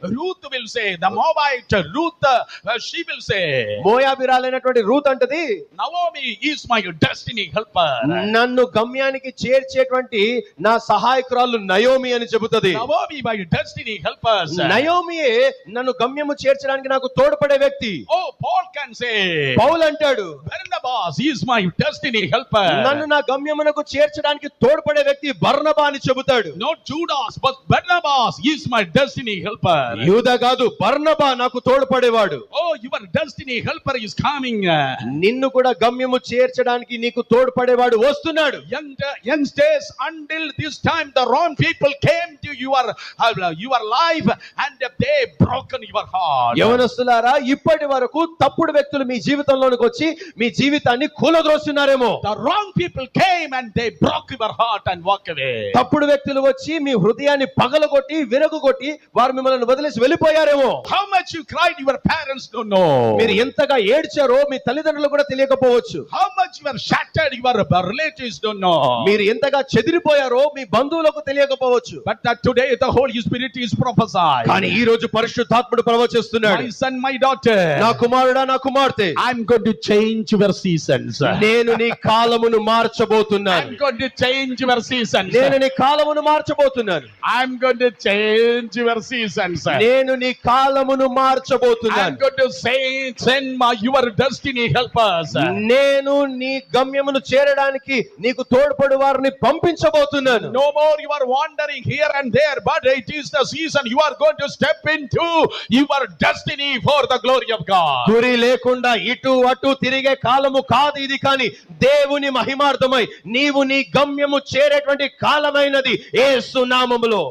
Ruth will say, the Moabite Ruth, she will say, మోయాబీరాలైనటువంటి Ruth అంటది, Naomi is my destiny helper. నన్ను గమ్యానికి చేర్చేటువంటి నా సహాయకురాలు నయోమి అని చెబుతది. Naomi my destiny helpers. నయోమియే నన్ను గమ్యము చేర్చడానికి నాకు తోడ్పడే వ్యక్తి. Oh, Paul can say, పౌలు అంటాడు, Barnabas is my destiny helper. నన్ను నా గమ్యమునకు చేర్చడానికి తోడ్పడే వ్యక్తి బర్నబా అని చెబుతాడు. Not Judas, but Barnabas is my destiny helper. యూదా కాదు, బర్నబా నాకు తోడ్పడేవాడు. Oh, your destiny helper is coming. నిన్ను కూడా గమ్యము చేర్చడానికి నీకు తోడ్పడేవాడు వస్తున్నాడు. Youngsters, until this time the wrong people came to your life and they broken your heart. యవనస్తులారా, ఇప్పటి వరకు తప్పుడు వ్యక్తులు మీ జీవితంలోనికి వచ్చి మీ జీవితాన్ని కూలద్రోస్తున్నారేమో. The wrong people came and they broke your heart and walk away. తప్పుడు వ్యక్తులు వచ్చి మీ హృదయాన్ని పగలగొట్టి విరగొట్టి వారు మిమ్మల్ని వదిలేసి వెళ్ళిపోయారేమో. How much you cried, your parents don't know. మీరు ఎంతగా ఏడ్చారో మీ తల్లిదండ్రులు కూడా తెలియకపోవచ్చు. How much you were shattered, your relatives don't know. మీరు ఎంతగా చెదిరిపోయారో మీ బంధువులకు తెలియకపోవచ్చు. But that today the Holy Spirit is prophesying. కానీ ఈ రోజు పరిశుద్ధాత్ముడు ప్రవచిస్తున్నాడు. My son, my daughter, నా కుమారుడా, నా కుమార్తె, I'm going to change your seasons. నేను నీ కాలమును మార్చబోతున్నాను. I'm going to change your seasons. నేను నీ కాలమును మార్చబోతున్నాను. I'm going to change your seasons. నేను నీ కాలమును I'm మార్చబోతున్నాను. going to send your destiny helpers. నేను నీ గమ్యమును చేరడానికి నీకు తోడ్పడు వారిని పంపించబోతున్నాను. No more you are wandering here and there, but it is the season you are going to step into your destiny for the glory of God. గురి లేకుండా ఇటు అటు తిరిగే కాలము కాదు ఇది, కానీ దేవుని మహిమార్థమై నీవు నీ గమ్యము చేరేటువంటి కాలమైనది యేసు నామములో.